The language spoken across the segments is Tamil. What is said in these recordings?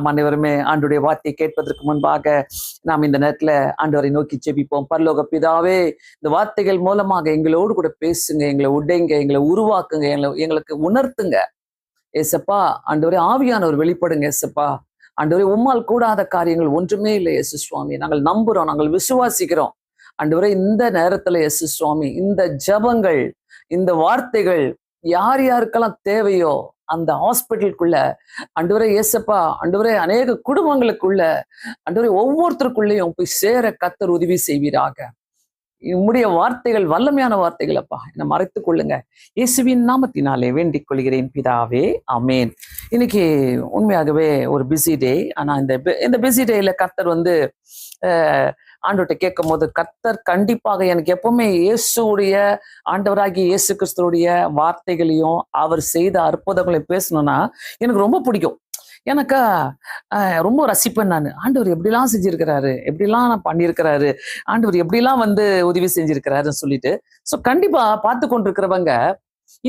அனைவருமே ஆண்டுடைய வார்த்தையை கேட்பதற்கு முன்பாக நாம் இந்த நேரத்துல ஆண்டவரை நோக்கி ஜெபிப்போம். பரலோக பிதாவே, இந்த வார்த்தைகள் மூலமாக எங்களோடு கூட பேசுங்க, எங்களை உடைங்க, எங்களை உருவாக்குங்க, எங்களுக்கு உணர்த்துங்க ஏசப்பா. ஆண்டவரே, ஆவியானவர் வெளிப்படுங்க ஏசப்பா. ஆண்டவரே, உம்மால் கூடாத காரியங்கள் ஒன்றுமே இல்லை இயேசு சுவாமி. நாங்கள் நம்புறோம், நாங்கள் விசுவாசிக்கிறோம் ஆண்டவரே. இந்த நேரத்துல இயேசு சுவாமி, இந்த ஜெபங்கள், இந்த வார்த்தைகள் யார் யாருக்கெல்லாம் தேவையோ அந்த ஹாஸ்பிட்டலுக்குள்ள ஆண்டவரே இயேசப்பா, ஆண்டவரே அநேக குடும்பங்களுக்குள்ள ஆண்டவரே ஒவ்வொருத்தருக்குள்ளேயும் போய் சேர கர்த்தர் உதவி செய்வீராக. உம்முடைய வார்த்தைகள் வல்லமையான வார்த்தைகள் அப்பா, என்னை மறைத்துக் கொள்ளுங்க. இயேசுவின் நாமத்தினாலே வேண்டிக் கொள்கிறேன் பிதாவே, ஆமேன். இன்னைக்கு உண்மையாகவே ஒரு பிஸி டே. ஆனா இந்த பிஸி டேல கர்த்தர் ஆண்டவர்கிட்ட கேட்கும் போது, கர்த்தர் கண்டிப்பாக எனக்கு எப்பவுமே இயேசுடைய, ஆண்டவராகிய இயேசு கிறிஸ்துடைய வார்த்தைகளையும் அவர் செய்த அற்புதங்களையும் பேசணும்னா எனக்கு ரொம்ப பிடிக்கும். எனக்கா ரொம்ப ரசிப்பேன் நான். ஆண்டவர் எப்படிலாம் செஞ்சிருக்கிறாரு, எப்படிலாம் நான் பண்ணியிருக்கிறாரு, ஆண்டவர் எப்படிலாம் உதவி செஞ்சிருக்கிறாருன்னு சொல்லிட்டு. ஸோ கண்டிப்பா பார்த்து கொண்டிருக்கிறவங்க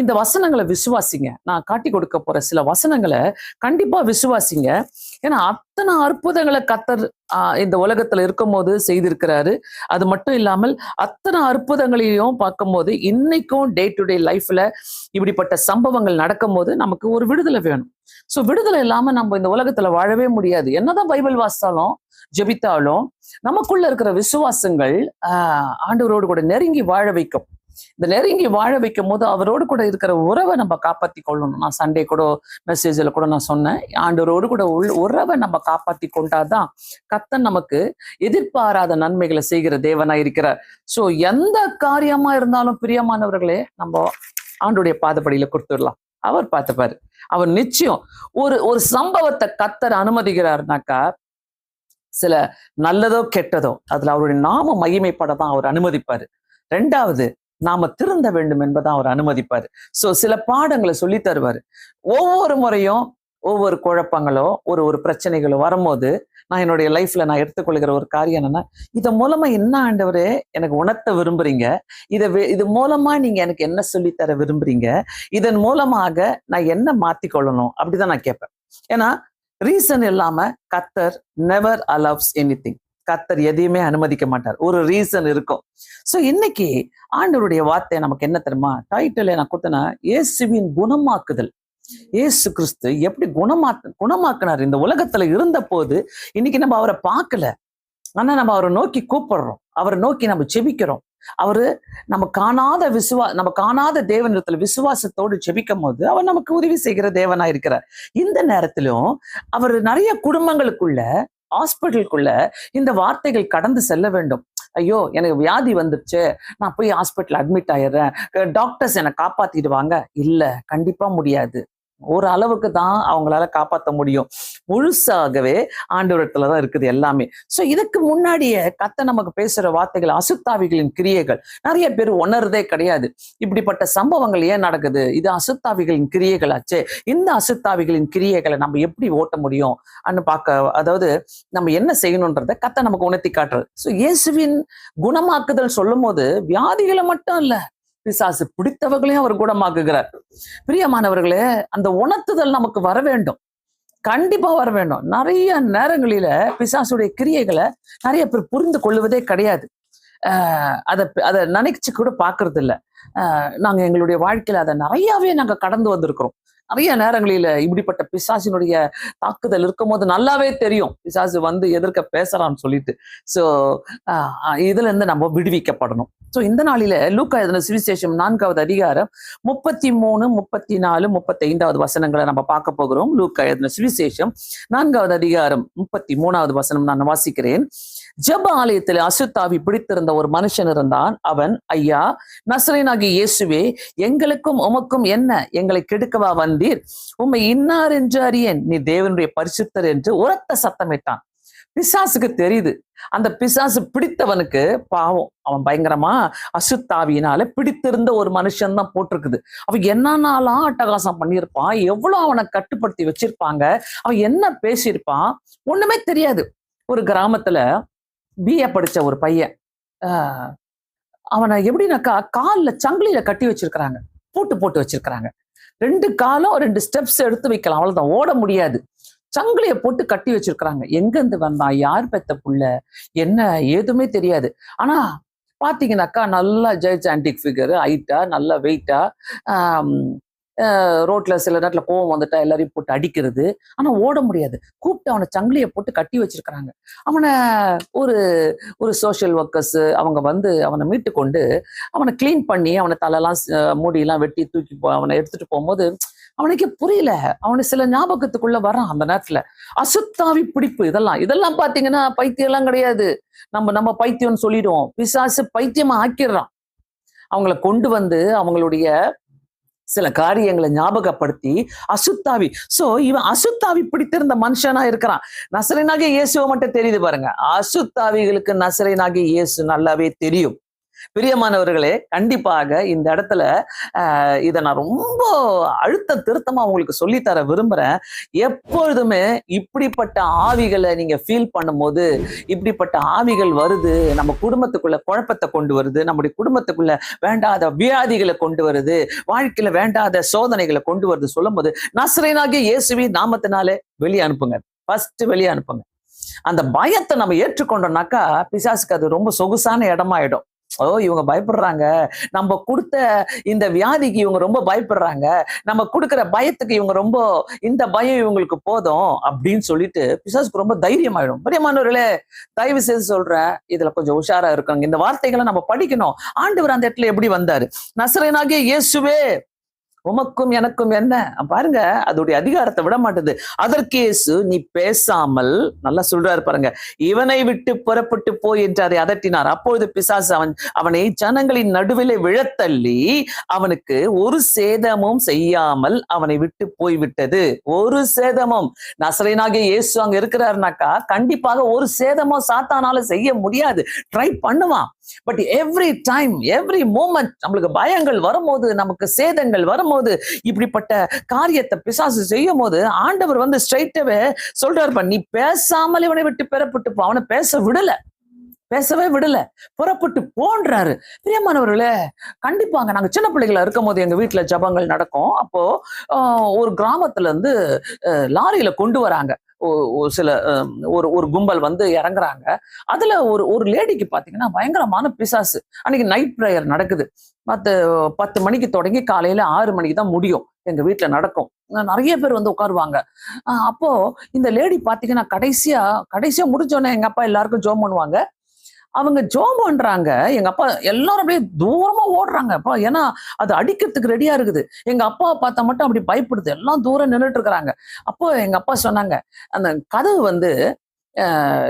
இந்த வசனங்களை விசுவாசிங்க. நான் காட்டி கொடுக்க போற சில வசனங்களை கண்டிப்பா விசுவாசிங்க. ஏன்னா அத்தனை அற்புதங்களை கர்த்தர் இந்த உலகத்துல இருக்கும் போது செய்திருக்கிறாரு. அது மட்டும் இல்லாமல் அத்தனை அற்புதங்களையும் பார்க்கும் போது இன்னைக்கும் டே டு டே லைஃப்ல இப்படிப்பட்ட சம்பவங்கள் நடக்கும் போது நமக்கு ஒரு விடுதலை வேணும். ஸோ விடுதலை இல்லாம நம்ம இந்த உலகத்துல வாழவே முடியாது. என்னதான் பைபிள் வாசித்தாலும் ஜெபித்தாலும் நமக்குள்ள இருக்கிற விசுவாசங்கள் ஆண்டவரோடு கூட நெருங்கி வாழ வைக்கும். இந்த நெருங்கி வாழ வைக்கும் போது அவரோடு கூட இருக்கிற உறவை நம்ம காப்பாற்றி கொள்ளணும். நான் சண்டே கூட மெசேஜில் கூட நான் சொன்னேன், ஆண்டவரோடு கூட உறவை நம்ம காப்பாற்றி கொண்டாதான் கர்த்தர் நமக்கு எதிர்பாராத நன்மைகளை செய்கிற தேவனா இருக்கிறார். ஸோ எந்த காரியமா இருந்தாலும் பிரியமானவர்களே, நம்ம ஆண்டுடைய பாதப்படியில கொடுத்துடலாம். அவர் பார்த்துப்பாரு. அவர் நிச்சயம் ஒரு சம்பவத்தை கர்த்தர் அனுமதிக்கிறாருனாக்கா, சில நல்லதோ கெட்டதோ அதுல அவருடைய நாம மகிமைப்படதான் அவர் அனுமதிப்பாரு. ரெண்டாவது, நாம திருந்த வேண்டும் என்பதை அவர் அனுமதிப்பாரு. சோ சில பாடங்களை சொல்லி தருவாரு. ஒவ்வொரு முறையும் ஒவ்வொரு குழப்பங்களோ ஒரு பிரச்சனைகளோ வரும்போது நான் என்னுடைய லைஃப்ல நான் எடுத்துக்கொள்கிற ஒரு காரியம் என்னன்னா, இதன் மூலமா என்ன ஆண்டவரே எனக்கு உணர்த்த விரும்புறீங்க, இது மூலமா நீங்க எனக்கு என்ன சொல்லித்தர விரும்புறீங்க, இதன் மூலமாக நான் என்ன மாத்திக்கொள்ளணும் அப்படிதான் நான் கேட்பேன். ஏன்னா ரீசன் இல்லாம கர்த்தர் நெவர் அலவ்ஸ் எனிதிங். கர்த்தர் எதையுமே அனுமதிக்க மாட்டார், ஒரு ரீசன் இருக்கும். சோ இன்னைக்கு ஆண்டவருடைய வார்த்தை நமக்கு என்ன தெரியுமா? டைட்டில் நான் கொடுத்தேன்னா, இயேசுவின் குணமாக்குதல். இயேசு கிறிஸ்து எப்படி குணமாக்குனார் இந்த உலகத்துல இருந்த போது. இன்னைக்கு நம்ம அவரை பார்க்கல, ஆனா நம்ம அவரை நோக்கி கூப்பிடுறோம், அவரை நோக்கி நம்ம ஜெபிக்கிறோம். அவரு நம்ம காணாத தேவனிடத்துல விசுவாசத்தோடு ஜெபிக்கும் போது அவர் நமக்கு உதவி செய்கிற தேவனா இருக்கிறார். இந்த நேரத்திலும் அவர் நிறைய குடும்பங்களுக்குள்ள, ஹாஸ்பிட்டலுக்குள்ள இந்த வார்த்தைகள் கடந்து செல்ல வேண்டும். ஐயோ எனக்கு வியாதி வந்துருச்சு, நான் போய் ஹாஸ்பிட்டல் அட்மிட் ஆயிடுறேன், டாக்டர்ஸ் என்னை காப்பாத்திடுவாங்க. இல்ல, கண்டிப்பா முடியாது. ஒரு அளவுக்கு தான் அவங்களால காப்பாற்ற முடியும். முழுசாகவே ஆண்டவரத்துலதான் இருக்குது எல்லாமே. சோ இதுக்கு முன்னாடியே கர்த்தர் நமக்கு பேசுற வார்த்தைகள் அசுத்தாவிகளின் கிரியைகள். நிறைய பேர் உணர்றதே கிடையாது. இப்படிப்பட்ட சம்பவங்கள் ஏன் நடக்குது, இது அசுத்தாவிகளின் கிரியைகள் ஆச்சே. இந்த அசுத்தாவிகளின் கிரியைகளை நம்ம எப்படி ஓட்ட முடியும் அதாவது நம்ம என்ன செய்யணும்ன்றத கர்த்தர் நமக்கு உணர்த்தி காட்டுறது. சோ இயேசுவின் குணமாக்குதல் சொல்லும் போது வியாதிகளை மட்டும் இல்ல, பிசாசு பிடித்தவர்களையும் அவர் குணமாக்குகிறார். பிரியமானவர்களே, அந்த உணர்த்துதல் நமக்கு வர வேண்டும், கண்டிப்பா வர வேண்டும். நிறைய நேரங்களில பிசாசுடைய கிரியைகளை நிறைய பேர் புரிந்து கொள்வதே கிடையாது. அதை நினைச்சு கூட பாக்குறது இல்லை. நாங்க எங்களுடைய வாழ்க்கையில அதை நிறையவே நாங்க கடந்து வந்திருக்கிறோம். நிறைய நேரங்களில இப்படிப்பட்ட பிசாசினுடைய தாக்குதல் இருக்கும் போது நல்லாவே தெரியும் பிசாசு எதிர்க்க பேசலாம்னு சொல்லிட்டு. சோ இதுல இருந்து நம்ம விடுவிக்கப்படணும். சோ இந்த நாளில லூக்கா எழுதின சுவிசேஷம் 4வது அதிகாரம் 33, 34, 35 வசனங்களை நம்ம பார்க்க போகிறோம். லூக்கா எழுதின சுவிசேஷம் 4வது அதிகாரம் 33வது வசனம் நான் வாசிக்கிறேன். ஜெப ஆலயத்தில் அசுத்தாவி பிடித்திருந்த ஒரு மனுஷன் இருந்தான். அவன், ஐயா, நசரேயனாகிய இயேசுவே, எங்களுக்கும் உமக்கும் என்ன, எங்களை கெடுக்கவா வந்தீர்? உம்மை இன்னார் என்று அறியேன், நீ தேவனுடைய பரிசுத்தர் என்று உரத்த சத்தமிட்டான். பிசாசுக்கு தெரியுது, அந்த பிசாசு பிடித்தவனுக்கு பாவம், அவன் பயங்கரமா அசுத்தாவியினால பிடித்திருந்த ஒரு மனுஷன் தான் போட்டிருக்குது. அவன் என்னன்னாலாம் அட்டகாசம் பண்ணியிருப்பான், எவ்வளவு அவனை கட்டுப்படுத்தி வச்சிருப்பாங்க, அவன் என்ன பேசியிருப்பான், ஒண்ணுமே தெரியாது. ஒரு கிராமத்துல பிஏ படிச்ச ஒரு பையன், அவனை எப்படின்னாக்கா கால்ல சங்கிலியில கட்டி வச்சிருக்கிறாங்க, பூட்டு போட்டு வச்சிருக்கிறாங்க. 2 காலும் 2 ஸ்டெப்ஸ் எடுத்து வைக்கலாம், அவ்வளவுதான், ஓட முடியாது. சங்கிலிய போட்டு கட்டி வச்சிருக்கிறாங்க. எங்க இருந்து வந்தான், யார் பெத்த புள்ள, என்ன ஏதுமே தெரியாது. ஆனா பாத்தீங்கன்னாக்கா நல்லா ஜெய்ஜாண்டிக் ஃபிகர், ஹைட்டா, நல்லா வெயிட்டா, ரோட்ல சில நேரத்துல கோவம் வந்துட்டா எல்லாரையும் போட்டு அடிக்கிறது. ஆனா ஓட முடியாது. கூப்பிட்டு அவனை சங்கிலிய போட்டு கட்டி வச்சிருக்கிறாங்க. அவனை ஒரு ஒரு சோஷியல் ஒர்க்கர்ஸ் அவங்க வந்து அவனை மீட்டு கொண்டு அவனை கிளீன் பண்ணி அவனை தலைலாம் முடியெல்லாம் வெட்டி தூக்கி அவனை எடுத்துட்டு போகும்போது அவனுக்கு புரியல. அவனுக்கு சில ஞாபகத்துக்குள்ள வரான் அந்த நேரத்துல. அசுத்தாவி பிடிப்பு இதெல்லாம் பாத்தீங்கன்னா பைத்தியம் எல்லாம் கிடையாது. நம்ம பைத்தியம்னு சொல்லிடுவோம். பிசாசு பைத்தியமா ஆக்கிடுறான். அவங்கள கொண்டு வந்து அவங்களுடைய சில காரியங்களை ஞாபகப்படுத்தி அசுத்தாவி. சோ இவன் அசுத்தாவி பிடித்திருந்த மனுஷனா இருக்கிறான். நசரேயனாகிய இயேசுவை மட்டும் தெரியுது பாருங்க. அசுத்தாவிகளுக்கு நசரேயனாகிய இயேசு நல்லாவே தெரியும். பிரியமானவர்களே, கண்டிப்பாக இந்த இடத்துல இதை நான் ரொம்ப அழுத்த திருத்தமா உங்களுக்கு சொல்லித்தர விரும்புறேன். எப்பொழுதுமே இப்படிப்பட்ட ஆவிகளை நீங்க ஃபீல் பண்ணும்போது, இப்படிப்பட்ட ஆவிகள் வருது, நம்ம குடும்பத்துக்குள்ள குழப்பத்தை கொண்டு வருது, நம்முடைய குடும்பத்துக்குள்ள வேண்டாத வியாதிகளை கொண்டு வருது, வாழ்க்கையில வேண்டாத சோதனைகளை கொண்டு வருது சொல்லும் போது நசரேயனாகிய இயேசுவின் நாமத்தினாலே வெளியே அனுப்புங்க. ஃபர்ஸ்ட் வெளியே அனுப்புங்க. அந்த பயத்தை நம்ம ஏற்றுக்கொண்டோம்னாக்கா பிசாசுக்கு அது ரொம்ப சொகுசான இடமாயிடும். இவங்க பயப்படுறாங்க, நம்ம கொடுத்த இந்த வியாதிக்கு இவங்க ரொம்ப பயப்படுறாங்க, நம்ம கொடுக்குற பயத்துக்கு இவங்க ரொம்ப, இந்த பயம் இவங்களுக்கு போதும் அப்படின்னு சொல்லிட்டு பிசாசுக்கு ரொம்ப தைரியம் ஆயிடும். பிரியமானவர்களே, தயவு செய்து சொல்றேன், இதுல கொஞ்சம் உஷாரா இருக்கணும். இந்த வார்த்தைகளை நம்ம படிக்கணும். ஆண்டவர் அந்த இடத்துல எப்படி வந்தாரு? நசரேயனாகிய இயேசுவே உமக்கும் எனக்கும் என்ன பாருங்க, அதோடைய அதிகாரத்தை விட மாட்டேது. அதற்கு இயேசு, நீ பேசாமல், நல்லா சொல்றாரு பாருங்க, இவனை விட்டு புறப்பட்டு போய் என்று அதை அதட்டினார். அப்பொழுது பிசாசு அவனை ஜனங்களின் நடுவிலே விழத்தள்ளி அவனுக்கு ஒரு சேதமும் செய்யாமல் அவனை விட்டு போய்விட்டது. ஒரு சேதமும். நசரேயனாகிய இயேசு அங்க இருக்கிறாருனாக்கா கண்டிப்பாக ஒரு சேதமும் சாத்தானால செய்ய முடியாது. ட்ரை பண்ணுவான். But every time, every moment நம்மளுக்கு பயங்கள் வரும்போது, நமக்கு சேதங்கள் வரும்போது, இப்படிப்பட்ட காரியத்தை பிசாசு செய்யும் போது ஆண்டவர் வந்து ஸ்ட்ரைட்டாவே சொல்றாரு, நீ பேசாமல் இவனை விட்டு பெறப்பட்டு போ. அவனை பேசவே விடல, புறப்பட்டு போன்றாரு. பிரியமானவர்களே, கண்டிப்பாங்க நாங்க சின்ன பிள்ளைகளா இருக்கும் போது எங்க வீட்டுல ஜபங்கள் நடக்கும். அப்போ ஒரு கிராமத்துல இருந்து லாரியில கொண்டு வராங்க சில ஒரு கும்பல் வந்து இறங்குறாங்க. அதுல ஒரு லேடிக்கு பாத்தீங்கன்னா பயங்கரமான பிசாசு. அன்னைக்கு நைட் பிரேயர் நடக்குது. 10 மணிக்கு தொடங்கி காலையில 6 மணிக்கு தான் முடியும். எங்க வீட்டுல நடக்கும். நிறைய பேர் வந்து உட்காருவாங்க. அப்போ இந்த லேடி பாத்தீங்கன்னா கடைசியா முடிஞ்சோடனே எங்க அப்பா எல்லாருக்கும் ஜோம் பண்ணுவாங்க. அவங்க ஜோம் பண்றாங்க. எங்க அப்பா எல்லாரும் அப்படியே தூரமா ஓடுறாங்க. அப்பா ஏன்னா அது அடிக்கிறதுக்கு ரெடியா இருக்குது. எங்க அப்பாவை பார்த்தா மட்டும் அப்படி பயப்படுது. எல்லாம் தூரம் நின்றுட்டு இருக்கிறாங்க. அப்போ எங்க அப்பா சொன்னாங்க, அந்த கதவு வந்து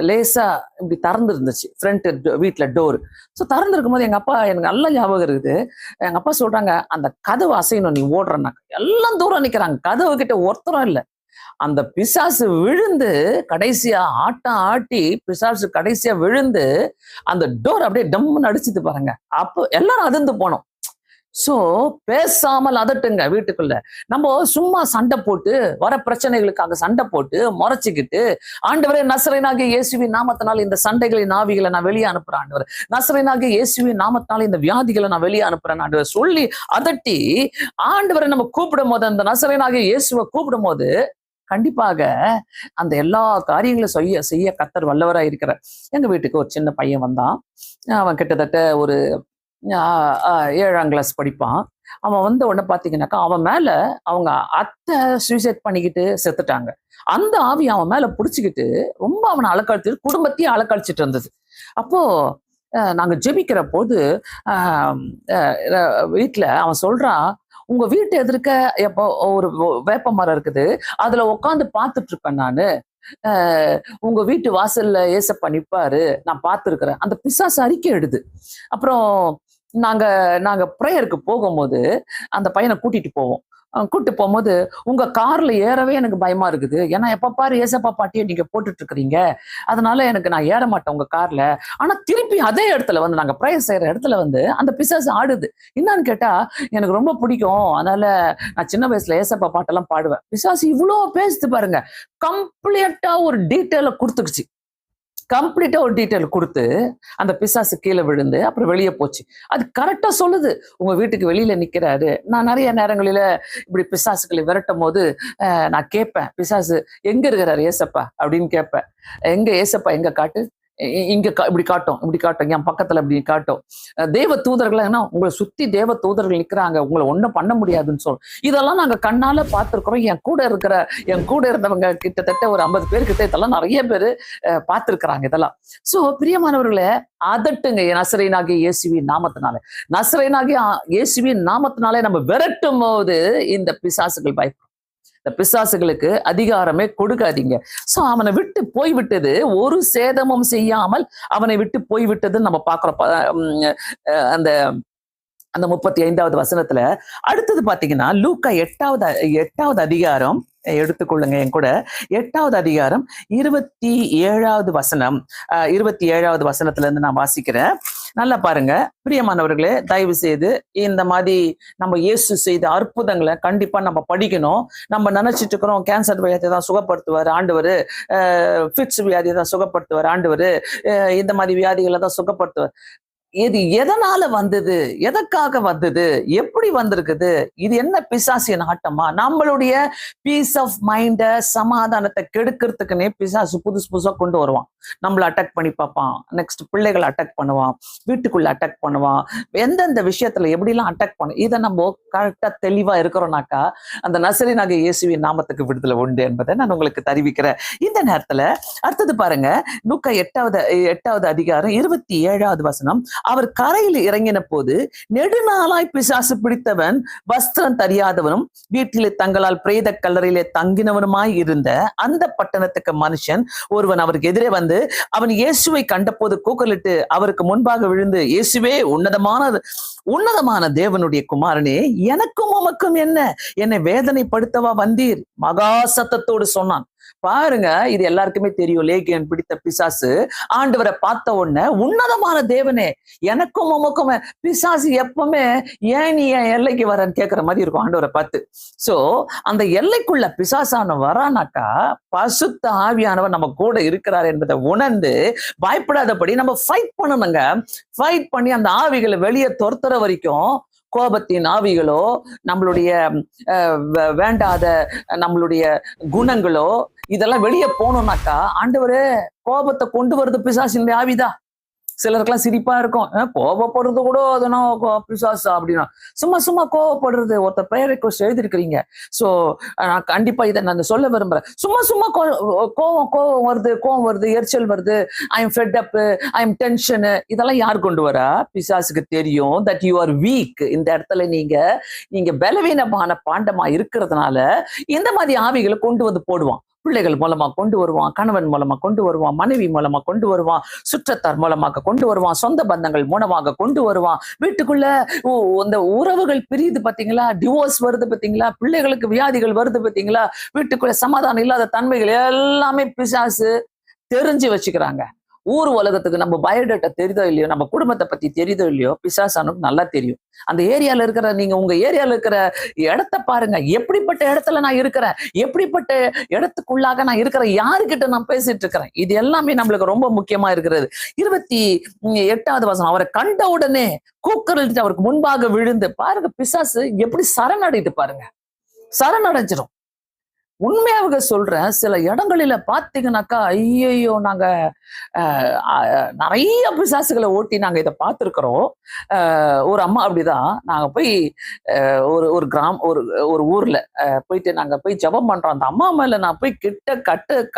லேசா இப்படி திறந்து இருந்துச்சு, ஃப்ரண்ட் வீட்டுல டோர். ஸோ திறந்து இருக்கும் போது எங்க அப்பா, எனக்கு நல்ல ஞாபகம் இருக்குது, எங்க அப்பா சொல்றாங்க, அந்த கதவு அசையணும் நீ ஓடுறனாக்க. எல்லாம் தூரம் நிக்கிறாங்க, கதவு கிட்ட ஒருத்தரும் இல்லை. அந்த பிசாசு விழுந்து கடைசியா ஆட்டம் ஆட்டி பிசாசு கடைசியா விழுந்து அந்த டோர் அப்படியே டம்னு அடிச்சுது பாருங்க. அப்போ எல்லாரும் அதிர்ந்து போனோம். சோ பேசாமல் அதட்டுங்க. வீட்டுக்குள்ள நம்ம சும்மா சண்டை போட்டு, வர பிரச்சனைகளுக்காக சண்டை போட்டு முறைச்சிக்கிட்டு, ஆண்டவரே நசரேயனாகிய இயேசுவின் நாமத்தினால இந்த சண்டைகளின் ஆவிகளை நான் வெளியே அனுப்புறேன் ஆண்டவர், நசரேயனாகிய இயேசுவின் நாமத்தினால இந்த வியாதிகளை நான் வெளியே அனுப்புறேன் ஆண்டவர் சொல்லி அதட்டி ஆண்டவரை நம்ம கூப்பிடும் போது, அந்த நசரேயனாகிய இயேசுவை கூப்பிடும் போது கண்டிப்பாக அந்த எல்லா காரியங்களும் செய்ய கர்த்தர் வல்லவரா இருக்கிறார். எங்க வீட்டுக்கு ஒரு சின்ன பையன் வந்தான். அவன் கிட்டத்தட்ட ஒரு 7ஆம் கிளாஸ் படிப்பான். அவன் வந்த உடனே பாத்தீங்கன்னாக்கா அவன் மேல அவங்க அத்தை சூசைட் பண்ணிக்கிட்டு செத்துட்டாங்க. அந்த ஆவி அவன் மேல புடிச்சுக்கிட்டு ரொம்ப அவனை அலக்கழிச்சு, குடும்பத்தையும் அலக்கழிச்சிட்டு இருந்தது. அப்போ நாங்க ஜெபிக்கிற போது வீட்டுல அவன் சொல்றான், உங்க வீட்டு எதிர்க்க எப்போ ஒரு வேப்ப மரம் இருக்குது, அதுல உட்காந்து பார்த்துட்டு இருப்பேன் நானு, உங்க வீட்டு வாசல்ல ஏசப்பா நிப்பாரு, நான் பார்த்துருக்கிறேன். அந்த பிசாசு அறிக்கை எடுது. அப்புறம் நாங்க ப்ரேயருக்கு போகும்போது அந்த பையனை கூட்டிட்டு போகும்போது, உங்க கார்ல ஏறவே எனக்கு பயமா இருக்குது. ஏன்னா எப்ப பாரு ஏசப்பா பாட்டியை நீங்க போட்டுட்டு இருக்கிறீங்க, அதனால நான் ஏற மாட்டேன் உங்க கார்ல. ஆனா திருப்பி அதே இடத்துல வந்து, நாங்க ப்ரேயர் செய்யற இடத்துல வந்து அந்த பிசாசு ஆடுது. என்னன்னு கேட்டா, எனக்கு ரொம்ப பிடிக்கும், அதனால நான் சின்ன வயசுல ஏசப்பா பாட்டெல்லாம் பாடுவேன். பிசாசு இவ்வளோ பேசுது பாருங்க. கம்ப்ளீட்டா ஒரு டீட்டெயில கொடுத்துக்குச்சு. கம்ப்ளீட்டா ஒரு டீட்டெயில் கொடுத்து அந்த பிசாசு கீழே விழுந்து அப்புறம் வெளியே போச்சு. அது கரெக்டா சொல்லுது. உங்க வீட்டுக்கு வெளியில நிக்கிறாரு. நான் நிறைய நேரங்களில இப்படி பிசாசுகளை விரட்டும் போது நான் கேட்பேன், பிசாசு எங்க இருக்கிறாரு ஏசப்பா அப்படின்னு கேட்பேன். எங்க ஏசப்பா எங்க காட்டு, இங்க இப்படி காட்டும், இப்படி காட்டும், என் பக்கத்துல இப்படி காட்டும். தேவ தூதர்கள் என்ன, உங்களை சுத்தி தேவ தூதர்கள் நிக்கிறாங்க, உங்களை ஒண்ணும் பண்ண முடியாதுன்னு சொல்லும். இதெல்லாம் நாங்க கண்ணால பார்த்திருக்கிறோம். என் கூட இருந்தவங்க கிட்டத்தட்ட ஒரு 50 பேர் கிட்ட இதெல்லாம் நிறைய பேர் பார்த்திருக்கிறாங்க இதெல்லாம். சோ பிரியமானவர்களே, அதட்டுங்க நசரேயனாகிய இயேசுவின் நாமத்தினால. நசரேயனாகிய இயேசுவின் நாமத்தினாலே நம்ம விரட்டும் போது இந்த பிசாசுகள் பயப்படும். இந்த பிசாசுகளுக்கு அதிகாரமே கொடுக்காதீங்க. சோ அவனை விட்டு போய்விட்டது, ஒரு சேதமும் செய்யாமல் அவனை விட்டு போய்விட்டதுன்னு நம்ம பார்க்கிறோம். அந்த அந்த 35வது வசனத்துல. அடுத்தது பாத்தீங்கன்னா லூக்கா 8வது அதிகாரம் எடுத்துக்கொள்ளுங்க என் கூட. 8வது அதிகாரம் 27வது வசனம். 27வது வசனத்துல இருந்து நான் வாசிக்கிறேன். நல்லா பாருங்க பிரியமானவர்களே, தயவு செய்து இந்த மாதிரி நம்ம இயேசு செய்த அற்புதங்களை கண்டிப்பா நம்ம படிக்கணும். நம்ம நினைச்சிட்டு இருக்கிறோம் கேன்சர் வியாதியை தான் சுகப்படுத்துவார் ஆண்டவர், ஃபிட்ஸ் வியாதியை தான் சுகப்படுத்துவார் ஆண்டவர், இந்த மாதிரி வியாதிகளை தான் சுகப்படுத்துவார். இது எதனால வந்தது, எதற்காக வந்தது, எப்படி வந்திருக்குது, இது என்ன பிசாசின் ஆட்டமா? நம்மளுடைய பீஸ் ஆஃப் மைண்ட, சமாதானத்தை கெடுக்கிறதுக்குன்னே பிசாசு புதுசா கொண்டு வருவான். நம்மளை அட்டாக் பண்ணி பார்ப்பான். நெக்ஸ்ட் பிள்ளைகளை அட்டாக் பண்ணுவான், வீட்டுக்குள்ள அட்டாக் பண்ணுவான். எந்தெந்த விஷயத்துல எப்படிலாம் அட்டாக் பண்ணும், இதை நம்ம கரெக்டா தெளிவா இருக்கிறோம்னாக்கா அந்த நசரேயனாகிய இயேசுவின் நாமத்துக்கு விடுதலை உண்டு என்பதை நான் உங்களுக்கு தெரிவிக்கிறேன் இந்த நேரத்துல. அடுத்தது பாருங்க, லூக்கா 8வது அதிகாரம் 27வது வசனம். அவர் கரையில் இறங்கின போது நெடுநாளாய் பிசாசு பிடித்தவன், வஸ்திரம் தெரியாதவனும், வீட்டிலே தங்களால் பிரேத கல்லறையிலே தங்கினவனுமாய் இருந்த அந்த பட்டணத்துக்கு மனுஷன் ஒருவன் அவருக்கு எதிரே வந்து அவன் இயேசுவை கண்டபோது கூக்குரலிட்டு அவருக்கு முன்பாக விழுந்து, இயேசுவே, உன்னதமான தேவனுடைய குமாரனே, எனக்கும் உமக்கும் என்ன, என்னை வேதனைப்படுத்தவா வந்தீர்? மகா சத்தத்தோடு சொன்னான். பாருங்க, இது எல்லாருக்குமே தெரியும். லேகியன் பிடித்த பிசாசு ஆண்டவரை பார்த்த உடனே, உன்னதமான தேவனே, எனக்கும் உமக்கும். பிசாசு எப்பவுமே ஏன் நீ என் எல்லைக்கு வரன்னு கேட்கிற மாதிரி இருக்கும் ஆண்டவரை பார்த்து. சோ அந்த எல்லைக்குள்ள பிசாசான வரானாக்கா பசுத்த ஆவியானவர் நம்ம கூட இருக்கிறார் என்பதை உணர்ந்து பயப்படாதபடி நம்ம ஃபைட் பண்ணணுங்க. ஃபைட் பண்ணி அந்த ஆவிகளை வெளியே துரத்துற வரைக்கும், கோபத்தின் ஆவிகளோ, நம்மளுடைய வேண்டாத நம்மளுடைய குணங்களோ, இதெல்லாம் வெளியே போனோம்னாக்கா, ஆண்டவரே கோபத்தை கொண்டு வருது பிசாசின் ஆவிதான். சிலருக்கெல்லாம் சிரிப்பா இருக்கும், கோபப்படுறது கூட அதனா பிசாசா அப்படின்னா. சும்மா கோவப்படுறது. ஒருத்தர் ப்ரேயர் ரிக்வெஸ்ட் எழுதிருக்கிறீங்க. சோ நான் கண்டிப்பா இதை நான் சொல்ல விரும்புறேன். சும்மா கோவம் வருது, எரிச்சல் வருது, I am fed up, I am tension. இதெல்லாம் யார் கொண்டு வரா? பிசாசுக்கு தெரியும் தட் யூ ஆர் வீக். இந்த இடத்துல நீங்க பலவீனமான பாண்டமா இருக்கிறதுனால இந்த மாதிரி ஆவிகளை கொண்டு வந்து போடுவான். பிள்ளைகள் மூலமா கொண்டு வருவான், கணவன் மூலமா கொண்டு வருவான், மனைவி மூலமா கொண்டு வருவான், சுற்றத்தார் மூலமாக கொண்டு வருவான், சொந்த பந்தங்கள் மூலமாக கொண்டு வருவான். வீட்டுக்குள்ள இந்த உறவுகள் பிரியுது பாத்தீங்களா, டிவோர்ஸ் வருது பாத்தீங்களா, பிள்ளைகளுக்கு வியாதிகள் வருது பாத்தீங்களா, வீட்டுக்குள்ள சமாதானம் இல்லாத தன்மைகள் எல்லாமே பிசாசு தெரிஞ்சு வச்சுக்கிறாங்க. ஊர் உலகத்துக்கு நம்ம பயோடேட்டா தெரியுதோ இல்லையோ, நம்ம குடும்பத்தை பத்தி தெரியுதோ இல்லையோ, பிசாசானுக்கு நல்லா தெரியும். அந்த ஏரியால இருக்கிற, நீங்க உங்க ஏரியால இருக்கிற இடத்த பாருங்க. எப்படிப்பட்ட இடத்துல நான் இருக்கிறேன், எப்படிப்பட்ட இடத்துக்குள்ளாக நான் இருக்கிறேன், யாருக்கிட்ட நான் பேசிட்டு இருக்கிறேன், இது எல்லாமே நம்மளுக்கு ரொம்ப முக்கியமா இருக்கிறது. 28வது வசனம். அவரை கண்ட உடனே கூக்குரலிட்டு அவருக்கு முன்பாக விழுந்து. பாருங்க பிசாசு எப்படி சரணடைட்டு பாருங்க, சரணடைஞ்சிடும். உண்மையாக சொல்றேன், சில இடங்களில பாத்தீங்கன்னாக்கா, ஐயோ, நாங்க நிறைய பிசாசுகளை ஓட்டி நாங்க இதை பார்த்திருக்கிறோம். ஒரு அம்மா அப்படிதான். நாங்க போய் ஒரு ஊர்ல போயிட்டு நாங்க போய் ஜெபம் பண்றோம். அந்த அம்மா மேல நான் போய்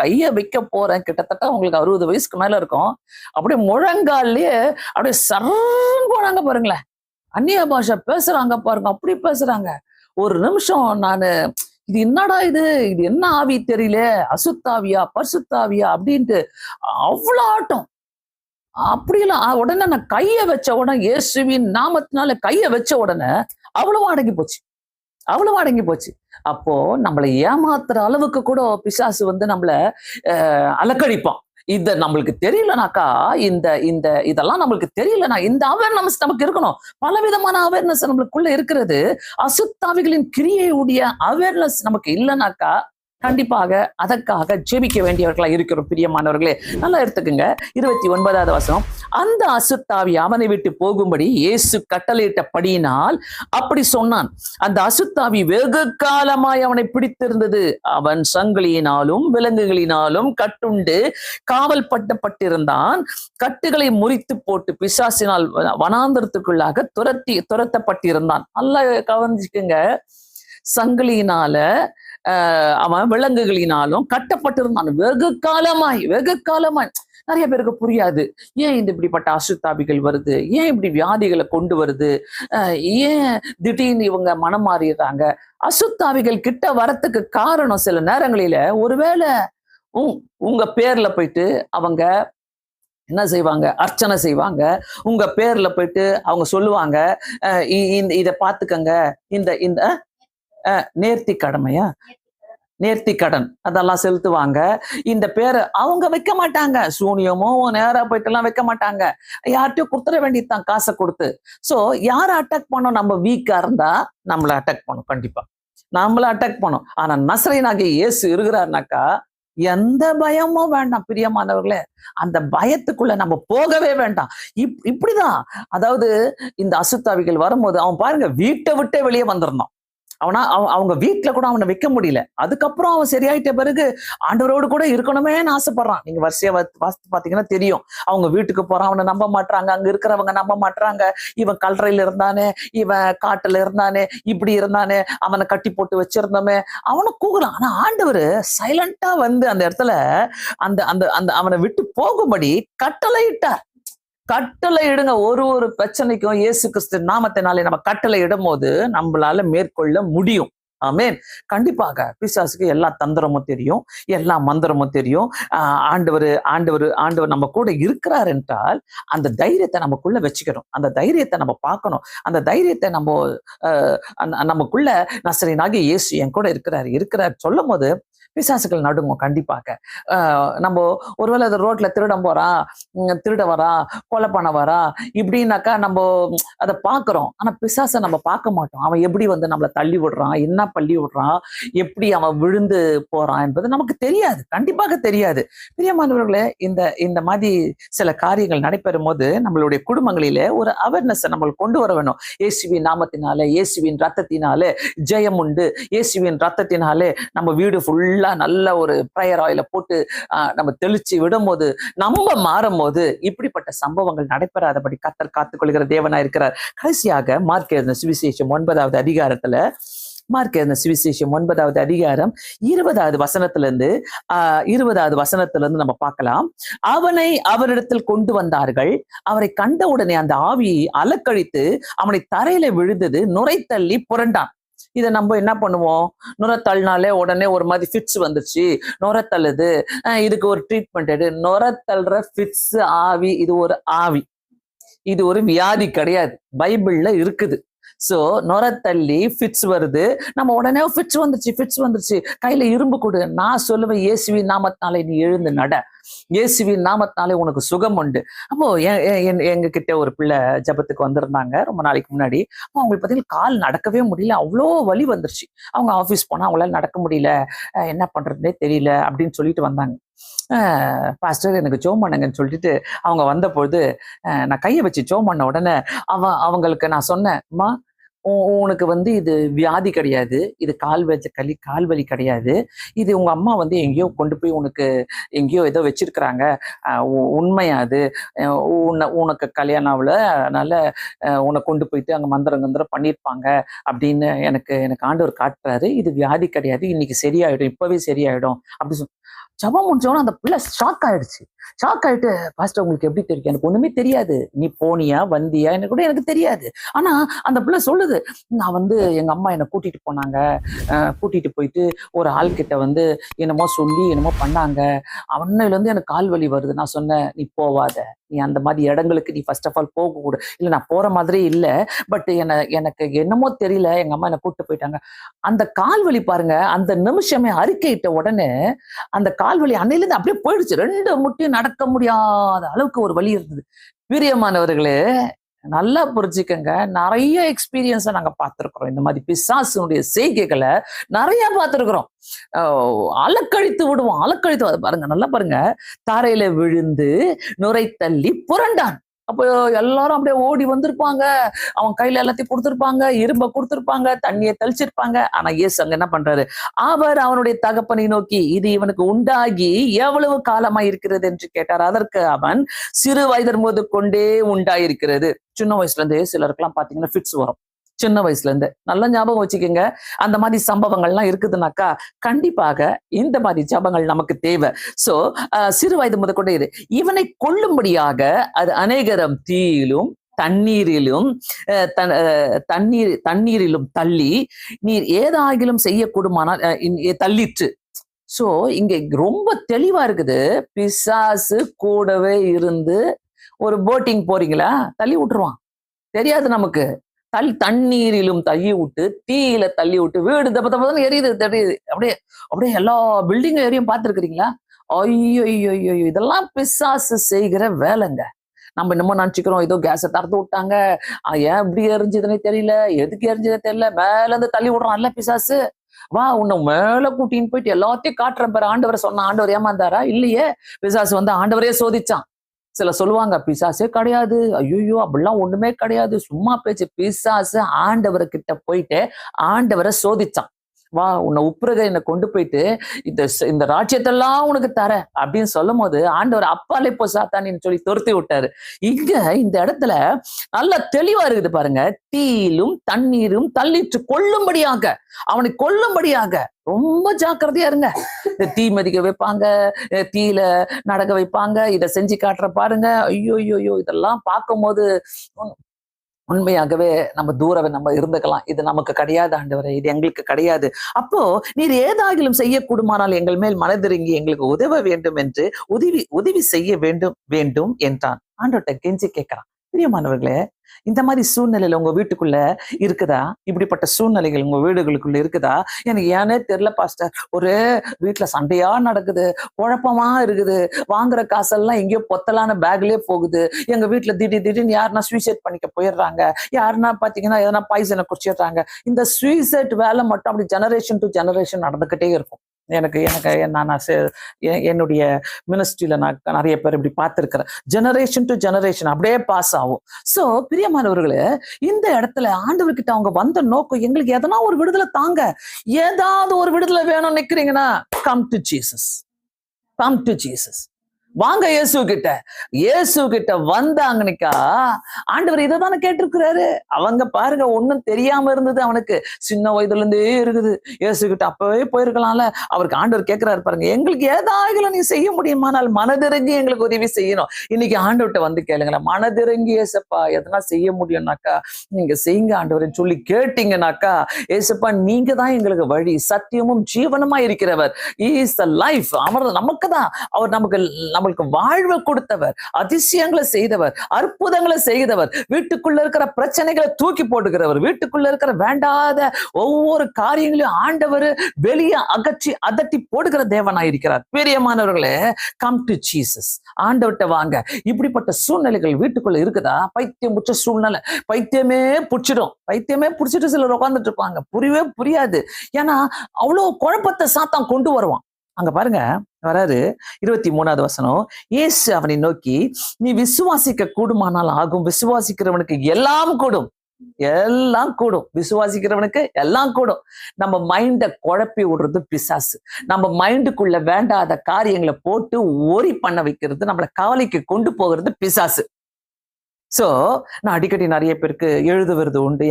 கைய வைக்க போறேன். கிட்டத்தட்ட அவங்களுக்கு 60 வயசுக்கு மேல இருக்கும். அப்படியே முழங்கால்லயே அப்படியே சரண் போனாங்க பாருங்களேன். அந்நிய பாஷை பேசுறாங்க பாருங்க, அப்படி பேசுறாங்க. ஒரு நிமிஷம் நானு, இது என்னடா இது என்ன ஆவி தெரியல, அசுத்தாவியா பரிசுத்தாவியா அப்படின்ட்டு அவ்வளவு ஆட்டம். அப்படியெல்லாம் உடனே நான் கைய வச்ச உடனே, இயேசுவின் நாமத்தினால கைய வச்ச உடனே அவ்வளவு அடங்கி போச்சு. அப்போ நம்மளை ஏமாத்துற அளவுக்கு கூட பிசாசு நம்மள அலக்கழிப்பான். இது நம்மளுக்கு தெரியலனாக்கா, இதெல்லாம் நம்மளுக்கு தெரியலனா, இந்த அவேர்னஸ் நமக்கு இருக்கணும். பலவிதமான அவேர்னஸ் நம்மளுக்குள்ள இருக்கிறது. அசுத்தாவிகளின் கிரியையுடைய அவேர்னஸ் நமக்கு இல்லைனாக்கா கண்டிப்பாக அதற்காக ஜெபிக்க வேண்டியவர்களா இருக்கிறோம் பிரியமானவர்களே. நல்லா எடுத்துக்குங்க. 29வது வசனம். அந்த அசுத்தாவி அவனை விட்டு போகும்படி இயேசு கட்டளையிட்டபடியினால் அப்படி சொன்னான். அந்த அசுத்தாவி வெகு காலமாய் அவனை பிடித்திருந்தது. அவன் சங்கிலியினாலும் விலங்குகளினாலும் கட்டுண்டு காவல் பட்டப்பட்டிருந்தான். கட்டுகளை முறித்து போட்டு பிசாசினால் வனாந்தரத்துக்குள்ளாக துரத்தப்பட்டிருந்தான். நல்லா கவனிச்சுக்குங்க. சங்கிலியினால அவன் விலங்குகளினாலும் கட்டப்பட்டிருந்தான். வெகு காலமாய் நிறைய பேருக்கு புரியாது. ஏன் இப்படிப்பட்ட அசுத்தாபிகள் வருது, ஏன் இப்படி வியாதிகளை கொண்டு வருது, ஏன் திடீர்னு இவங்க மனம் மாறிடுறாங்க. அசுத்தாவிகள் கிட்ட வரத்துக்கு காரணம் சில நேரங்களில ஒருவேளை உங்க பேர்ல போயிட்டு அவங்க என்ன செய்வாங்க, அர்ச்சனை செய்வாங்க. உங்க பேர்ல போயிட்டு அவங்க சொல்லுவாங்க, இத பாத்துக்கங்க, இந்த இந்த நேர்த்தி கடமையா, நேர்த்தி கடன் அதெல்லாம் செலுத்துவாங்க. இந்த பேரை அவங்க வைக்க மாட்டாங்க. சூனியமோ நேரா போயிட்டு எல்லாம் வைக்க மாட்டாங்க. யார்கிட்டயும் கொடுத்துட வேண்டியதுதான் காசை கொடுத்து. சோ யாரை அட்டாக் பண்ணோம்? நம்ம வீக்கா இருந்தா நம்மளை அட்டாக் பண்ணும். கண்டிப்பா நம்மள அட்டாக் பண்ணும். ஆனா நசரேயனாகிய இயேசு இருக்கிறாருனாக்கா எந்த பயமும் வேண்டாம் பிரியமானவர்களே. அந்த பயத்துக்குள்ள நம்ம போகவே வேண்டாம். இப்படிதான், அதாவது இந்த அசுத்தாவிகள் வரும்போது அவன் பாருங்க வீட்டை விட்டே வெளியே வந்துடணும். அவங்க வீட்டுல கூட அவனை வைக்க முடியல. அதுக்கப்புறம் அவன் சரியாயிட்ட பிறகு ஆண்டவரோடு கூட இருக்கணுமேன்னு ஆசைப்படுறான். நீங்க வரிசையா வாசித்து பாத்தீங்கன்னா தெரியும். அவங்க வீட்டுக்கு போறான், அவனை நம்ப மாட்டாங்க, அங்க இருக்கிறவங்க நம்ப மாட்டாங்க. இவன் கல்லறையில இருந்தானே, இவன் காட்டுல இருந்தானே, இப்படி இருந்தானே, அவனை கட்டி போட்டு வச்சிருந்தோமே, அவனை கூகுறான். ஆனா ஆண்டவர் சைலண்டா வந்து அந்த இடத்துல அந்த அந்த அந்த அவனை விட்டு போகும்படி கட்டளையிட்டார். கட்டளை இடுங்க. ஒரு பிரச்சனைக்கும் இயேசு கிறிஸ்து நாமத்தினாலே நம்ம கட்டளை இடும் போது நம்மளால மேற்கொள்ள முடியும். ஆமென். கண்டிப்பாக பிசாசுக்கு எல்லா தந்திரமும் தெரியும், எல்லா மந்திரமும் தெரியும். ஆண்டவர் நம்ம கூட இருக்கிறார் என்றால் அந்த தைரியத்தை நமக்குள்ள வச்சுக்கணும். அந்த தைரியத்தை நம்ம பார்க்கணும். அந்த தைரியத்தை நமக்குள்ள நசரேயனாகிய இயேசு என் கூட இருக்கிறார் சொல்லும் போது பிசாசுகள் நடுங்கும். கண்டிப்பாக நம்ம ஒருவேளை ரோட்ல திருட வரா, கொலை பண்ண வரா இப்படின்னாக்கா நம்ம அதை பார்க்கிறோம். ஆனா பிசாசை நம்ம பார்க்க மாட்டோம். அவன் எப்படி வந்து நம்மளை தள்ளி விடுறான், என்ன பள்ளி விடுறான், எப்படி அவன் விழுந்து போறான் என்பது நமக்கு தெரியாது. கண்டிப்பாக தெரியாது. பிரியமானவர்களே, இந்த மாதிரி சில காரியங்கள் நடைபெறும் போது நம்மளுடைய குடும்பங்களிலே ஒரு அவேர்னஸ் நம்ம கொண்டு வர வேணும். இயேசுவின் நாமத்தினாலே, இயேசுவின் ரத்தத்தினாலே ஜெயம் உண்டு. இயேசுவின் ரத்தத்தினாலே நம்ம வீடு ஃபுல்லா நல்ல ஒரு பிரேயர் ஆயில போட்டு நம்ம தெளிச்சு விடும் போது, நம்ம மாறும் போது இப்படிப்பட்ட சம்பவங்கள் நடைபெறாதபடி கர்த்தர் காத்துக்கொள்கிற தேவனா இருக்கிறார். கடைசியாக மார்க் எழுதின சுவிசேஷம் 9வது அதிகாரத்துல, மார்க் எழுதின சுவிசேஷம் 9வது அதிகாரம் 20வது வசனத்திலிருந்து நம்ம பார்க்கலாம். அவனை அவரிடத்தில் கொண்டு வந்தார்கள். அவரை கண்டவுடனே அந்த ஆவி அலக்கழித்து அவனை தரையில விழுந்தது, நுரை தள்ளி புரண்டான். இதை நம்ம என்ன பண்ணுவோம்? நுரை தள்ளினாலே உடனே ஒரு மாதிரி ஃபிட்ஸ் வந்துருச்சு, நுரை தள்ளுது, இதுக்கு ஒரு ட்ரீட்மெண்ட் எடு. நுரை தள்ளுற ஃபிட்ஸ் ஆவி, இது ஒரு ஆவி, இது ஒரு வியாதி கிடையாது. பைபிள்ல இருக்குது. சோ நுரை தள்ளி ஃபிட்ஸ் வருது, நம்ம உடனே ஃபிட்ஸ் வந்துருச்சு, கையில இரும்பு கொடு. நான் சொல்லுவேன், இயேசுவின் நாமத்தினாலே நீ எழுந்து நட, இயேசுவின் நாமத்தினாலே உனக்கு சுகம் உண்டு. அப்போ எங்க கிட்ட ஒரு பிள்ளை ஜபத்துக்கு வந்திருந்தாங்க ரொம்ப நாளைக்கு முன்னாடி. அப்போ அவங்களுக்கு பார்த்தீங்கன்னா கால் நடக்கவே முடியல, அவ்வளோ வலி வந்துருச்சு. அவங்க ஆஃபீஸ் போனா அவங்களால நடக்க முடியல, என்ன பண்றதுன்னே தெரியல அப்படின்னு சொல்லிட்டு வந்தாங்க. பாஸ்டர் எனக்கு ஜெபம் பண்ணுங்கன்னு சொல்லிட்டு அவங்க வந்த பொழுது நான் கையை வச்சு ஜெபம் பண்ண உடனே அவங்களுக்கு நான் சொன்னேன், அம்மா உனக்கு வந்து இது வியாதி கிடையாது, இது கால்வலி கிடையாது, இது உங்க அம்மா வந்து எங்கேயோ கொண்டு போய் உனக்கு எங்கேயோ ஏதோ வச்சிருக்கிறாங்க, உண்மையாது, உனக்கு கல்யாணம் ஆகல, அதனால உன்னை கொண்டு போயிட்டு அங்க மந்திரம் பண்ணியிருப்பாங்க அப்படின்னு எனக்கு ஆண்டவர் காட்டுறாரு. இது வியாதி கிடையாது, இன்னைக்கு சரியாயிடும், இப்பவே சரியாயிடும் அப்படி ஜபம் முடிஞ்சோன்னா அந்த பிள்ளை ஷாக் ஆயிட்டு, பாஸ்டர் உங்களுக்கு எப்படி தெரியும்? எனக்கு ஒண்ணுமே தெரியாது, நீ போனியா வந்தியா எனக்கு கூட எனக்கு தெரியாது. ஆனா அந்த பிள்ளை சொல்லுது, நான் வந்து எங்க அம்மா என்னை கூட்டிட்டு போனாங்க, கூட்டிட்டு போயிட்டு ஒரு ஆள்கிட்ட வந்து என்னமோ சொல்லி என்னமோ பண்ணாங்க, அவன்னையில இருந்து எனக்கு கால் வலி வருது. நான் சொன்னேன், நீ போவாத, நீ அந்த மாதிரி இடங்களுக்கு நீ ஃபர்ஸ்ட் ஆஃப் ஆல் போகக்கூடாது. இல்லை நான் போற மாதிரி இல்லை, பட் எனக்கு என்னமோ தெரியல, எங்க அம்மா என்னை கூப்பிட்டு போயிட்டாங்க. அந்த கால்வலி பாருங்க, அந்த நிமிஷமே அறிக்கையிட்ட உடனே அந்த கால்வலி அன்னையிலிருந்து அப்படியே போயிடுச்சு. 2 முட்டியும் நடக்க முடியாத அளவுக்கு ஒரு வலி இருந்தது. பிரியமானவர்களே, நல்லா புரிஞ்சுக்கங்க. நிறைய எக்ஸ்பீரியன்ஸை நாங்க பார்த்திருக்கிறோம். இந்த மாதிரி பிசாசுனுடைய செய்கைகளை நிறைய பார்த்திருக்கிறோம். அலக்கழித்து விடுவோம், அலக்கழித்து பாருங்க, நல்லா பாருங்க. தாரையில விழுந்து நுரை தள்ளி புரண்டான். அப்போ எல்லாரும் அப்படியே ஓடி வந்திருப்பாங்க. அவன் கையில எல்லாத்தையும் கொடுத்திருப்பாங்க, இரும்ப கொடுத்திருப்பாங்க, தண்ணியை தெளிச்சிருப்பாங்க. ஆனா இயேசு அங்க என்ன பண்றாரு? அவர் அவனுடைய தகப்பனை நோக்கி, இது இவனுக்கு உண்டாகி எவ்வளவு காலமா இருக்கிறது என்று கேட்டார். அதற்கு அவன், சிறு வயதர் போது கொண்டே உண்டாயிருக்கிறது. சின்ன வயசுல இருந்தே சிலருக்குலாம் பாத்தீங்கன்னா ஃபிட்ஸ் வரும். சின்ன வயசுல இருந்து நல்ல ஞாபகம் வச்சுக்கோங்க. அந்த மாதிரி சம்பவங்கள்லாம் இருக்குதுனாக்கா கண்டிப்பாக இந்த மாதிரி ஜபங்கள் நமக்கு தேவை. சோ சிறு வயது முதற்கொண்டே இரு. இவனை கொல்லும்படியாக அது அநேகரம் தீயிலும் தண்ணீரிலும் தண்ணீரிலும் தள்ளி நீர் ஏதாகிலும் செய்யக்கூடுமானால் தள்ளிற்று. சோ இங்க ரொம்ப தெளிவா இருக்குது. பிசாசு கூடவே இருந்து, ஒரு போட்டிங் போறீங்களா, தள்ளி விட்டுருவான். தெரியாது நமக்கு. தண்ணீரிலும் தள்ளி விட்டு, தீயில தள்ளி விட்டு, வீடு தப்பதான் எரியுது தெரியுது. அப்படியே அப்படியே எல்லா பில்டிங் ஏரியும் பார்த்துருக்கிறீங்களா? ஐயோ ஐயோ ஐயோ, இதெல்லாம் பிசாசு செய்கிற வேலைங்க. நம்ம என்னமோ நினைச்சுக்கிறோம், ஏதோ கேஸை திறந்து விட்டாங்க, ஏன் இப்படி எரிஞ்சதுன்னே தெரியல, எதுக்கு எரிஞ்சதுன்னு தெரியல, மேல இருந்து தள்ளி விடுறான் இல்ல பிசாசு. வா, உன்னை மேல கூட்டின்னு போயிட்டு எல்லாத்தையும் காட்டுறேன் பாரு. ஆண்டவரை சொன்ன ஆண்டவர் ஏமாந்தாரா? இல்லையே. பிசாசு வந்து ஆண்டவரே சோதிச்சான். சில சொல்லுவாங்க பிசாசே கிடையாது, ஐயோ அப்படிலாம் ஒண்ணுமே கிடையாது, சும்மா பேச்சு. பிசாசு ஆண்டவரை கிட்ட போயிட்டு ஆண்டவரை சோதிச்சான். வா, உன்னை உப்புரக என்னை கொண்டு போயிட்டு இந்த ராஜ்யத்தெல்லாம் உனக்கு தர அப்படின்னு சொல்லும் போது ஆண்டவர் அப்பாலே போ சாத்தானின்னு சொல்லி துரத்தி விட்டாரு. இங்க இந்த இடத்துல நல்ல தெளிவா இருக்குது பாருங்க. தீயிலும் தண்ணீரும் தள்ளிட்டு கொல்லும்படியாக, அவனை கொல்லும்படியாக. ரொம்ப ஜாக்கிரதையா இருங்க. இந்த தீ மதிக்க வைப்பாங்க, தீயில நடக்க வைப்பாங்க, இதை செஞ்சு காட்டுற பாருங்க. ஐயோ ஐயோ, இதெல்லாம் பார்க்கும் போது உண்மையாகவே நம்ம இருந்துக்கலாம். இது நமக்கு கிடையாது ஆண்டவரே, இது எங்களுக்கு கிடையாது. அப்போ நீர் ஏதாகிலும் செய்யக்கூடுமானால் எங்கள் மேல் மனதிறங்கி எங்களுக்கு உதவ வேண்டும் என்று உதவி செய்ய வேண்டும் என்றான். ஆண்டவர்கிட்ட கெஞ்சி கேட்கிறான். பிரியமானவர்களே, இந்த மாதிரி சூழ்நிலையில உங்க வீட்டுக்குள்ள இருக்குதா? இப்படிப்பட்ட சூழ்நிலைகள் உங்க வீடுகளுக்குள்ள இருக்குதா? எனக்கு ஏனே தெரியல பாஸ்டர், ஒரே வீட்டுல சண்டையா நடக்குது, குழப்பமா இருக்குது, வாங்குற காசெல்லாம் எங்கேயோ பொத்தலான பேக்லயே போகுது. எங்க வீட்டுல திடீர்னு யாருன்னா சூசைட் பண்ணிக்க போயிடுறாங்க, யாருன்னா பாத்தீங்கன்னா எதனா பாய்சனை குடிச்சிடுறாங்க. இந்த சூசைட் வேலை மட்டும் அப்படி ஜெனரேஷன் டு ஜெனரேஷன் நடந்துகிட்டே இருக்கும். என்னுடைய மினிஸ்ட்ரியில நான் நிறைய பேர் இப்படி பார்த்திருக்கிறேன். ஜெனரேஷன் டு ஜெனரேஷன் அப்படியே பாஸ் ஆகும். சோ பிரியமானவர்களே, இந்த இடத்துல ஆண்டவர்கிட்ட அவங்க வந்த நோக்கம், எங்களுக்கு எதனா ஒரு விடுதலை தாங்க, ஏதாவது ஒரு விடுதலை வேணும்னு நினைக்கிறீங்கன்னா come to Jesus, come to Jesus. வாங்க இயேசு கிட்ட வந்தாங்கனிக்கா ஆண்டவர் இதை தானே கேட்டிருக்கிறாரு. அவங்க பாருங்க, ஒண்ணும் தெரியாம இருந்தது அவனுக்கு, சின்ன வயதுல இருந்தே இருக்குது. இயேசு கிட்ட அப்பவே போயிருக்கலாம்ல. அவருக்கு ஆண்டவர் கேட்கிறாரு பாருங்க, எங்களுக்கு ஏதாவது நீ செய்ய முடியுமானால் மனதிறங்கி எங்களுக்கு உதவி செய்யணும். இன்னைக்கு ஆண்டவர்கிட்ட வந்து கேளுங்களேன், மனதிறங்கி ஏசப்பா எதனா செய்ய முடியும்னாக்கா நீங்க செய்யுங்க ஆண்டவர்னு சொல்லி கேட்டீங்கன்னாக்கா, ஏசப்பா நீங்க தான் எங்களுக்கு வழி, சத்தியமும் ஜீவனுமா இருக்கிறவர். Is the life. அவர் நமக்கு தான், அவர் நம்மளுக்கு வாழ்வை கொடுத்தவர், அதிசயங்களை செய்தவர், அற்புதங்களை செய்தவர், வீட்டுக்குள்ள இருக்கிற பிரச்சனைகளை தூக்கி போட்டுக்கிறவர், வீட்டுக்குள்ள இருக்கிற வேண்டாத ஒவ்வொரு காரியங்களையும் ஆண்டவர் வெளியே அதட்டி போடுகிற தேவனாயிருக்கிறார். பிரியமானவர்களே, கம் டு ஜீசஸ். ஆண்டவர்கிட்ட வாங்க. இப்படிப்பட்ட சூழ்நிலைகள் வீட்டுக்குள்ள இருக்குதா? பைத்தியம் புடிச்ச சூழ்நிலை, பைத்தியமே புடிச்சிட்டு சிலர் உட்கார்ந்துட்டு இருப்பாங்க. புரியாது. ஏன்னா அவ்வளவு குழப்பத்தை சாத்தான் கொண்டு வருவான். அங்க பாருங்க, வராரு 23வது வசனம். இயேசு அவனை நோக்கி, நீ விசுவாசிக்க கூடுமானால் ஆகும், விசுவாசிக்கிறவனுக்கு எல்லாம் கூடும். விசுவாசிக்கிறவனுக்கு எல்லாம் கூடும். நம்ம மைண்ட குழப்பி விடுறது பிசாசு. நம்ம மைண்டுக்குள்ள வேண்டாத காரியங்களை போட்டு ஓரி பண்ண வைக்கிறது, நம்மளை கவலைக்கு கொண்டு போகிறது பிசாசு. சோ நான் அடிக்கடி நிறைய பேருக்கு எழுதுவது உண்டு.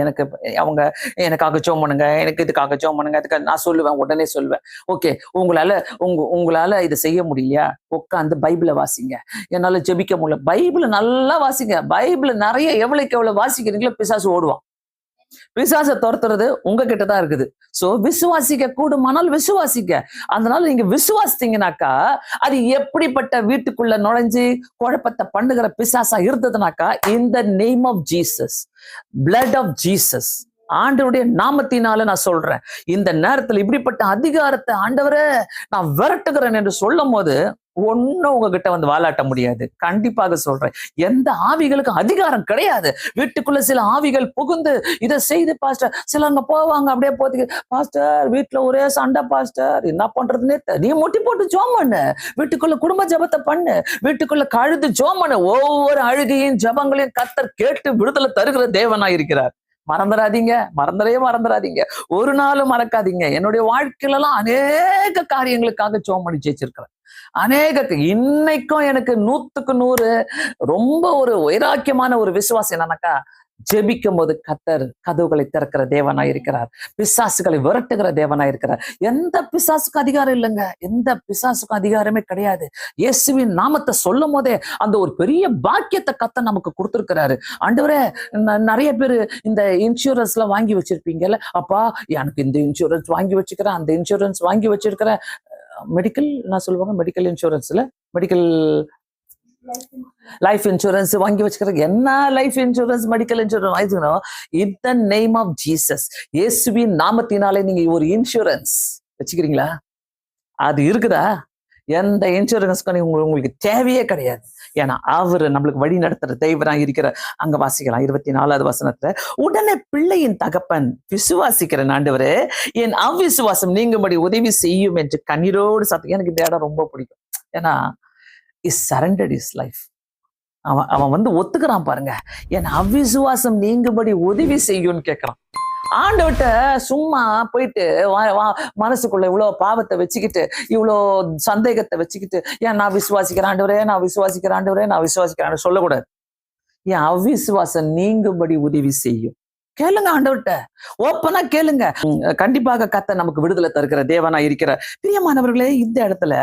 எனக்காக ஜெபம் பண்ணுங்க, எனக்கு இதுக்காக ஜெபம் பண்ணுங்க, அதுக்காக நான் சொல்லுவேன், உடனே சொல்லுவேன். ஓகே, உங்களால இதை செய்ய முடியலையா? உட்காந்து பைபிளை வாசிங்க. என்னால ஜெபிக்க முடியல, பைபிளை நல்லா வாசிங்க. பைபிள் நிறைய எவ்வளவு வாசிக்கிறீங்களோ பிசாசு ஓடுவான். பிசாசை துரத்துறது உங்ககிட்டதான் இருக்குது. சோ விசுவாசிக்க கூடுமானால் விசுவாசிக்க. அதனால நீங்க விசுவாசித்தீங்கன்னாக்கா, அது எப்படிப்பட்ட வீட்டுக்குள்ள நுழைஞ்சு குழப்பத்தை பண்ணுகிற பிசாசா இருந்ததுனாக்கா, இந்த name of Jesus, blood of Jesus, ஆண்டவருடைய நாமத்தினால நான் சொல்றேன், இந்த நேரத்துல இப்படிப்பட்ட அதிகாரத்தை ஆண்டவரே நான் விரட்டுகிறேன் என்று சொல்லும் போது ஒன்னும் உங்ககிட்ட வந்து வாலாட்ட முடியாது. கண்டிப்பாக சொல்றேன். எந்த ஆவிகளுக்கும் அதிகாரம் கிடையாது. வீட்டுக்குள்ள சில ஆவிகள் புகுந்து இதை செய்து பாஸ்டர், சிலவங்க போவாங்க அப்படியே போத்துக்கு, பாஸ்டர் வீட்டுல ஒரே சண்டை பாஸ்டர், என்ன பண்றதுன்னே நீ முட்டி போட்டு ஜோம் பண்ணு, வீட்டுக்குள்ள குடும்ப ஜபத்தை பண்ணு, வீட்டுக்குள்ள கழுது ஜோம் பண்ணு. ஒவ்வொரு அழுகையும் ஜபங்களையும் கர்த்தர் கேட்டு விடுதலை தருகிற தேவனாய் இருக்கிறார். மறந்துடாதீங்க, மறந்துடாதீங்க. ஒரு நாளும் மறக்காதீங்க. என்னுடைய வாழ்க்கையில எல்லாம் அநேக காரியங்களுக்காக ஜெபம் பண்ணி ஜெயிச்சிருக்கிறேன். இன்னைக்கும் எனக்கு 100க்கு 100 ரொம்ப ஒரு வைராக்கியமான ஒரு விசுவாசம் என்னன்னாக்கா, ஜெபிக்கும் போது கர்த்தர் கதவுகளை திறக்கிற தேவனாய் இருக்கிறார். பிசாசுகளை விரட்டுகிற தேவனாய் இருக்கிறார். எந்த பிசாசுக்கும் அதிகாரம் இல்லைங்க. எந்த பிசாசுக்கும் அதிகாரமே கிடையாது. இயேசுவின் நாமத்தை சொல்லும் போதே அந்த ஒரு பெரிய பாக்கியத்தை கர்த்தர் நமக்கு கொடுத்திருக்கிறாரு. ஆண்டவரே, நிறைய பேர் இந்த இன்சூரன்ஸ் எல்லாம் வாங்கி வச்சிருப்பீங்கல்ல, அப்பா எனக்கு இந்த இன்சூரன்ஸ் வாங்கி வச்சுக்கிறேன், அந்த இன்சூரன்ஸ் வாங்கி வச்சிருக்கிறேன். மெடிக்கல் நான் சொல்லுவாங்க, மெடிக்கல் இன்சூரன்ஸ்ல மெடிக்கல் லைஃப் இன்சூரன்ஸ் வாங்கி வச்சுக்கிறது. என்ன லைஃப் இன்சூரன்ஸ், மெடிக்கல் இன்சூரன்ஸ் வாங்கிக்கணும்? இன் த நேம் ஆஃப் ஜீசஸ், இயேசுவின் நாமத்தினாலே நீங்க ஒரு இன்சூரன்ஸ் வச்சுக்கிறீங்களா? அது இருக்குதா? எந்த இன்சூரன்ஸ்க்கும் உங்களுக்கு தேவையே கிடையாது. ஏன்னா அவரு நம்மளுக்கு வழி நடத்துற தெய்வராக இருக்கிற. அங்க வாசிக்கலாம் 24வது வசனத்துல, உடனே பிள்ளையின் தகப்பன் விசுவாசிக்கிறேன் ஆண்டவரே, என் அவ்விசுவாசம் நீங்கும்படி உதவி செய்யும் என்று கண்ணீரோடு சாத்து. எனக்கு இந்த இடம் ரொம்ப பிடிக்கும். ஏன்னா இஸ் சரண்டர்ட் இஸ் லைஃப். அவன் வந்து ஒத்துக்கிறான் பாருங்க, என் அவ்விசுவாசம் நீங்கும்படி உதவி செய்யும்னு கேட்கிறான். ஆண்டவர்கிட்ட சும்மா போயிட்டு மனசுக்குள்ள இவ்வளவு பாவத்தை வச்சுக்கிட்டு, இவ்வளோ சந்தேகத்தை வச்சுக்கிட்டு, ஏன் நான் விசுவாசிக்கிறேன் ஆண்டவரே, நான் விசுவாசிக்கிறேன் ஆண்டவரே, நான் விசுவாசிக்கிறேன் சொல்லக்கூடாது. என் அவ்விசுவாசம் நீங்கும்படி உதவி செய்யும். கேளுங்க ஆண்டவர்கிட்ட, ஓப்பனா கேளுங்க. கண்டிப்பாக கர்த்தர் நமக்கு விடுதலை தருகிற தேவனா இருக்கிற. பிரியமானவர்களே, இந்த இடத்துல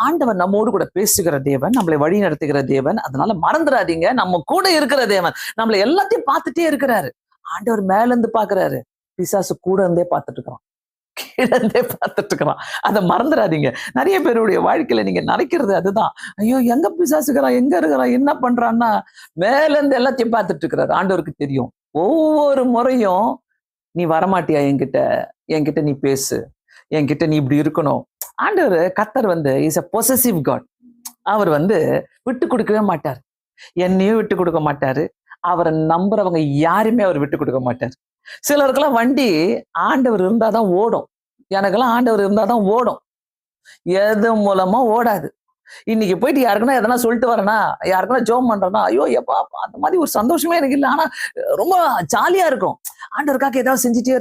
ஆண்டவர் நம்மோடு கூட பேசுகிற தேவன், நம்மளை வழி நடத்துகிற தேவன். அதனால மறந்துடாதீங்க, நம்ம கூட இருக்கிற தேவன் நம்மளை எல்லாத்தையும் பார்த்துட்டே இருக்கிறாரு. ஆண்டவர் மேல இருந்து பாக்குறாரு, பிசாசு கூட இருந்தே பார்த்துட்டு இருக்கிறான், கீழே இருந்தே பார்த்துட்டு இருக்கிறான். அதை மறந்துடாதீங்க. நிறைய பேருடைய வாழ்க்கையில நீங்க நினைக்கிறது அதுதான். ஐயோ, எங்க பிசாசுக்கிறான், எங்க இருக்கிறான், என்ன பண்றான்னா, மேல இருந்து எல்லாத்தையும் பார்த்துட்டு இருக்கிறாரு. ஆண்டவருக்கு தெரியும். ஒவ்வொரு முறையும் நீ வரமாட்டியா என்கிட்ட நீ பேசு, என்கிட்ட நீ இப்படி இருக்கணும். ஆண்டவர் கர்த்தர் வந்து இஸ் அ பொசசிவ் காட். அவர் வந்து விட்டு கொடுக்கவே மாட்டார், என்னையும் விட்டு கொடுக்க மாட்டாரு. அவரை நம்புறவங்க யாருமே அவர் விட்டு கொடுக்க மாட்டார். சிலருக்கெல்லாம் வண்டி ஆண்டவர் இருந்தாதான் ஓடும். எனக்கெல்லாம் ஆண்டவர் இருந்தாதான் ஓடும், எது மூலமா ஓடாது. இன்னைக்கு போயிட்டு யாருக்குன்னா எதனா சொல்லிட்டு வரேனா, யாருக்குன்னா ஜோம் பண்றேன்னா, ஐயோ எப்பா அந்த மாதிரி ஒரு சந்தோஷமே எனக்கு இல்லை. ஆனா ரொம்ப ஜாலியா இருக்கும். ஆண்டவருக்காக ஏதாவது செஞ்சுட்டே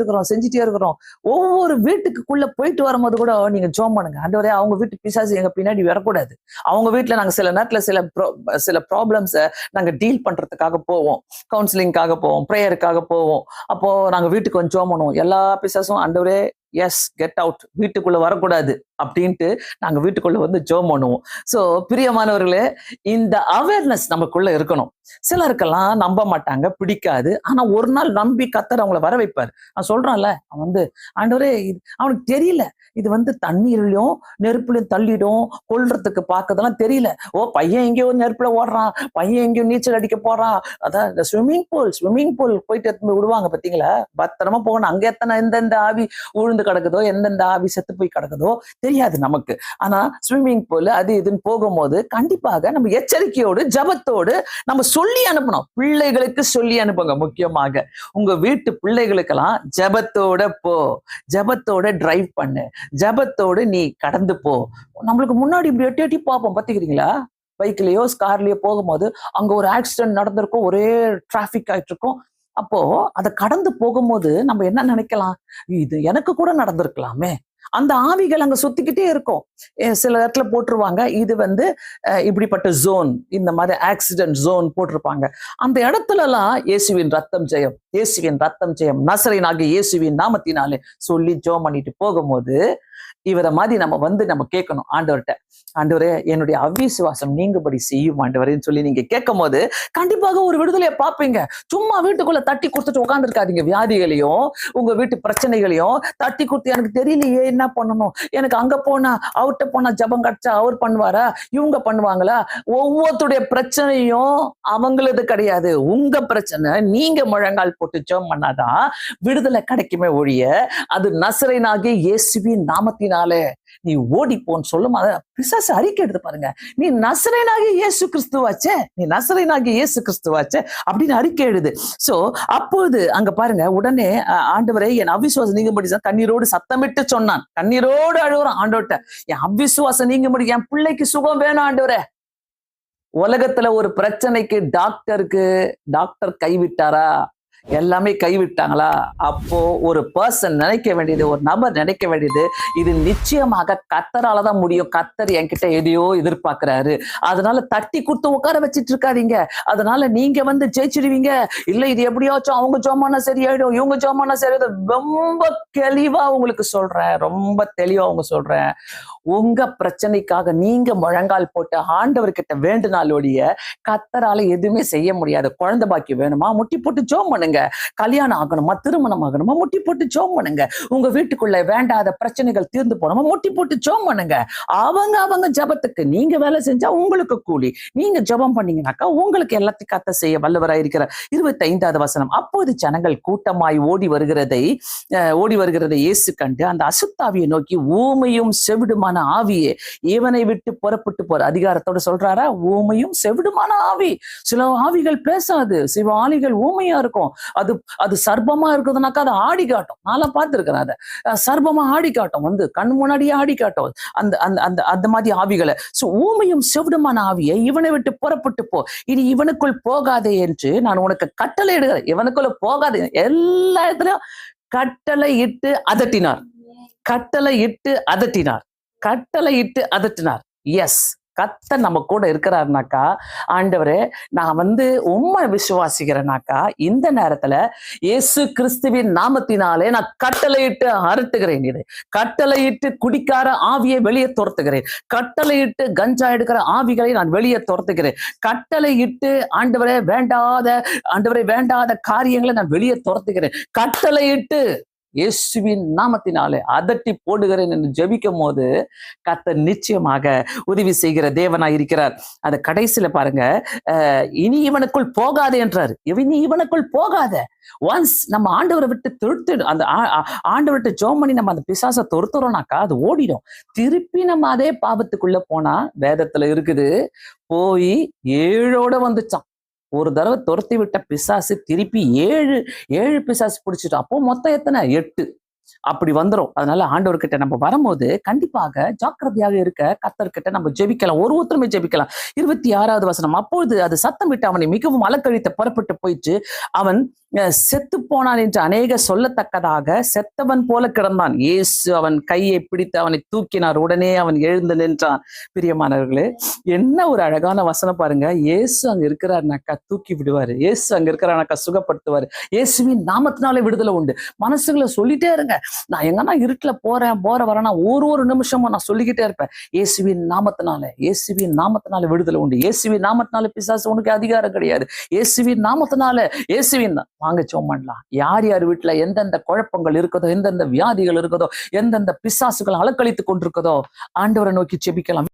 இருக்கிறோம். ஒவ்வொரு வீட்டுக்குள்ள போயிட்டு வரும்போது கூட நீங்க ஜோம் பண்ணுங்க, ஆண்டவரே அவங்க வீட்டு பிசாசு எங்க பின்னாடி வரக்கூடாது. அவங்க வீட்டுல நாங்க சில நேரத்துல சில ப்ராப்ளம்ஸை நாங்க டீல் பண்றதுக்காக போவோம், கவுன்சிலிங்காக போவோம், ப்ரேயருக்காக போவோம். அப்போ நாங்க வீட்டுக்கு வந்து ஜோம் பண்ணுவோம். எல்லா பிசாசும் ஆண்டவரே எஸ் கெட் அவுட், வீட்டுக்குள்ள வரக்கூடாது அப்படின்ட்டு நாங்க வீட்டுக்குள்ள வந்து ஜெபம் பண்ணுவோம். சோ பிரியமானவர்களே, இந்த அவேர்னஸ் நமக்குள்ள இருக்கணும். சிலருக்கெல்லாம் நம்ப மாட்டாங்க, பிடிக்காது. ஆனா ஒரு நாள் நம்பி கர்த்தர் அவங்கள வர வைப்பாரு. நான் சொல்றான்ல, அவன் வந்து ஆண்டவரே, அவனுக்கு தெரியல இது வந்து தண்ணீர்லயும் நெருப்புலையும் தள்ளிடும், கொல்றதுக்கு பார்க்கறதெல்லாம் தெரியல. ஓ, பையன் எங்கேயோ நெருப்புல ஓடுறான், பையன் எங்கேயோ நீச்சல் அடிக்க போறான். அதான் இந்த ஸ்விம்மிங் பூல் போயிட்டு விடுவாங்க பாத்தீங்களா, பத்திரமா போகணும். அங்க எந்தெந்த ஆவி உழுந்து கிடக்குதோ, எந்தெந்த ஆவி செத்து போய் கிடக்குதோ தெரியாது நமக்கு. ஆனா ஸ்விம்மிங் பூல் அது இதுன்னு போகும்போது கண்டிப்பாக நம்ம எச்சரிக்கையோடு ஜபத்தோடு நம்ம சொல்லி அனுப்பணும். பிள்ளைகளுக்கு சொல்லி அனுப்புங்க. முக்கியமாக உங்க வீட்டு பிள்ளைகளுக்கெல்லாம் ஜபத்தோட போ, ஜபத்தோட டிரைவ் பண்ணு, ஜபத்தோடு நீ கடந்து போ. நம்மளுக்கு முன்னாடி இப்படி எட்டி எட்டி பார்ப்போம் பாத்துக்கிறீங்களா, பைக்லயோ கார்லயோ போகும்போது அங்க ஒரு ஆக்சிடென்ட் நடந்திருக்கும், ஒரே டிராபிக் ஆயிட்டு இருக்கும். அப்போ அதை கடந்து போகும்போது நம்ம என்ன நினைக்கலாம், இது எனக்கு கூட நடந்திருக்கலாமே. அந்த ஆவிகள் அங்க சுத்திக்கிட்டே இருக்கும். சில இடத்துல போட்டுருவாங்க, இது வந்து இப்படிப்பட்ட ஜோன், இந்த மாதிரி ஆக்சிடென்ட் ஜோன் போட்டிருப்பாங்க. அந்த இடத்துல எல்லாம் இயேசுவின் ரத்தம் ஜெயம், இயேசுவின் ரத்தம் ஜெயம், நசரேயனாகிய இயேசுவின் நாமத்தினாலே சொல்லி ஜெபம் பண்ணிட்டு போகும்போது இவரை மாதிரி நம்ம வந்து நம்ம கேட்கணும் ஆண்டவர்கிட்ட, ஆண்டவரே என்னுடைய அவ்விசுவாசம் நீங்கும்படி செய்யும் ஆண்டவரேன்னு சொல்லி நீங்க கேட்கும் போது கண்டிப்பாக ஒரு விடுதலையை பார்ப்பீங்க. சும்மா வீட்டுக்குள்ள தட்டி கொடுத்துட்டு உட்காந்துருக்காதீங்க. வியாதிகளையும் உங்க வீட்டு பிரச்சனைகளையும் தட்டி கொடுத்து, எனக்கு தெரியலையே என்ன பண்ணணும், எனக்கு அங்க போனா அவர்கிட்ட போனா ஜபம் கிடைச்சா அவர் பண்ணுவாரா, இவங்க பண்ணுவாங்களா? ஒவ்வொருத்தருடைய பிரச்சனையும் அவங்களது கிடையாது, உங்க பிரச்சனை. நீங்க முழங்கால் போட்டு ஜெபம் பண்ணாதான் விடுதலை கிடைக்குமே ஒழிய, அது நசரேயனாகிய இயேசுவின் நாமத்தினாலே நீ ஓடிப்போன்னு சொல்லும். அத பிசாசு அறிக்கை எடுத்து பாருங்க. நீ நசரேயனாகிய இயேசு கிறிஸ்துவாச்சே, நீ நசரேயனாகிய இயேசு கிறிஸ்துவாச்சே அப்படின்னு அறிக்கை எழுது. சோ அப்போது அங்க பாருங்க, உடனே ஆண்டவரே என் அவிசுவாசம் நீங்கும்படி கண்ணீரோடு சத்தமிட்டு சொன்னான். கண்ணீரோடு அழுகுறான் ஆண்டவர்ட்ட, என் அவிசுவாசம் நீங்கும்படி என் பிள்ளைக்கு சுகம் வேணும் ஆண்டவரே. உலகத்துல ஒரு பிரச்சனைக்கு டாக்டர் கைவிட்டாரா? எல்லாமே கைவிட்டாங்களா? அப்போ ஒரு பர்சன் நினைக்க வேண்டியது, ஒரு நபர் நினைக்க வேண்டியது, இது நிச்சயமாக கர்த்தராலதான் முடியும். கர்த்தர் என்கிட்ட எதையோ எதிர்பார்க்கிறாரு, அதனால தட்டி கொடுத்து உட்கார வச்சிட்டு இருக்காதீங்க, அதனால நீங்க வந்து ஜெயிச்சிடுவீங்க. இல்ல இது எப்படியாச்சும் அவங்க ஜோமானா சரியாயிடும், இவங்க ஜோமானா சரியாயிடும். ரொம்ப தெளிவா உங்களுக்கு சொல்றேன், ரொம்ப தெளிவா அவங்க சொல்றேன். உங்க பிரச்சனைக்காக நீங்க முழங்கால் போட்டு ஆண்டவர்கிட்ட வேண்டுனாலோடைய கர்த்தரால எதுவுமே செய்ய முடியாது. குழந்தை பாக்கி வேணுமா? முட்டி போட்டு ஜெபம் பண்ணுங்க. கல்யாணம் ஆகணுமா? திருமணம் ஆகணுமா? முட்டி போட்டு ஜெபம் பண்ணுங்க. உங்க வீட்டுக்குள்ள வேண்டாத பிரச்சனைகள் தீர்ந்து போனோமா? முட்டி போட்டு ஜெபம் பண்ணுங்க. அவங்க ஜெபத்துக்கு நீங்க வேலை செஞ்சா உங்களுக்கு கூலி. நீங்க ஜெபம் பண்ணீங்கன்னாக்கா உங்களுக்கு எல்லாத்தையும் கர்த்தர் செய்ய வல்லவராயிருக்கிறார். 25வது வசனம். அப்போது ஜனங்கள் கூட்டமாய் ஓடி வருகிறதை இயேசு கண்டு அந்த அசுத்தாவியை நோக்கி, ஊமையும் செவிடுமான ஆவியே இவனை விட்டு புறப்பட்டு போற அதிகாரத்தோட சொல்றாரா? ஊமையும் செவிடுமான ஆவி. சில ஆவிகள் பேசாது, சில ஆவிகள் ஊமையா இருக்கும். அது சர்ப்பமா இருக்குதுனாக்கா அது ஆடி காட்டும். நான் பார்த்திருக்கிறேன். அதை சர்ப்பமா ஆடி காட்டும், வந்து கண் முன்னாடியே ஆடி காட்டும் அந்த மாதிரி ஆவிகளை. ஊமையும் செவிடுமான ஆவியை இவனை விட்டு புறப்பட்டு போ, இனி இவனுக்குள் போகாதே என்று நான் உனக்கு கட்டளை இடுகிறேன். இவனுக்குள்ள போகாதே. எல்லா இடத்துலயும் கட்டளை இட்டு அதட்டினார். எஸ், கர்த்தர் நம்ம கூட இருக்கிறாருனாக்கா, ஆண்டவரே நான் வந்து உம்மை விசுவாசிக்கிறேனாக்கா, இந்த நேரத்துல இயேசு கிறிஸ்துவின் நாமத்தினாலே நான் கட்டளையிட்டு அரட்டுகிறேன். இது கட்டளையிட்டு குடிக்கார ஆவியை வெளியே துரத்துகிறேன். கட்டளையிட்டு கஞ்சா எடுக்கிற ஆவிகளை நான் வெளியே துரத்துகிறேன். கட்டளையிட்டு ஆண்டவரே வேண்டாத காரியங்களை நான் வெளியே துரத்துகிறேன். கட்டளையிட்டு இயேசுவின் நாமத்தினாலே அதட்டி போடுகிறேன் என்று ஜெபிக்கும் போது கர்த்தர் நிச்சயமாக உதவி செய்கிற தேவனாய் இருக்கிறார். அந்த கடைசியில பாருங்க, இனி இவனுக்குள் போகாதே என்றார். இனி இவனுக்குள் போகாத. ஒன்ஸ் நம்ம ஆண்டவரை விட்டு அந்த ஆண்டவர்கிட்ட ஜெபம் பண்ணி நம்ம அந்த பிசாசை துரத்துறோம்னாக்கா அது ஓடிடும். திருப்பி நம்ம அதே பாவத்துக்குள்ள போனா வேதத்துல இருக்குது, போய் 7ஓட வந்துச்சான். ஒரு தடவை துரத்தி விட்ட பிசாசு திருப்பி ஏழு பிசாசு பிடிச்சிட்டோம். அப்போ மொத்தம் எத்தனை? 8. அப்படி வந்துரும். அதனால ஆண்டவர்கிட்ட நம்ம வரும்போது கண்டிப்பாக ஜாக்கிரதையாக இருக்க கர்த்தர்கிட்ட நம்ம ஜெபிக்கலாம். ஒருத்தருமே ஜெபிக்கலாம். 26வது வசனம். அப்பொழுது அது சத்தம் விட்டு அவனை மிகவும் அலக்கழித்து புறப்பட்டு போயிட்டு அவன் செத்து போனான் என்று அநேக சொல்லத்தக்கதாக செத்தவன் போல கிடந்தான். இயேசு அவன் கையை பிடித்து அவனை தூக்கினார். உடனே அவன் எழுந்து நின்றான். பிரியமானவர்களே, என்ன ஒரு அழகான வசனம் பாருங்க. இயேசு அங்க இருக்கிறாருனாக்கா தூக்கி விடுவாரு. இயேசு அங்க இருக்கிறாருனாக்கா சுகப்படுத்துவாரு. இயேசுவின் நாமத்தினாலே விடுதலை உண்டு. மனசுகளை சொல்லிட்டே இருங்க. நான் எங்கன்னா இருட்டுல போற வரேன்னா ஒரு நிமிஷமும் நான் சொல்லிக்கிட்டே இருப்பேன், இயேசுவின் நாமத்தினால விடுதலை உண்டு. இயேசுவின் நாமத்தினால பிசாசு உனக்கு அதிகாரம் கிடையாது. இயேசுவின் நாமத்தினால வாங்க ஜெபம் பண்ணலாம். யார் வீட்டுல எந்தெந்த குழப்பங்கள் இருக்குதோ, எந்தெந்த வியாதிகள் இருக்குதோ, எந்தெந்த பிசாசுகள் அலக்களித்துக் கொண்டிருக்குதோ, ஆண்டவரை நோக்கி ஜெபிக்கலாம்.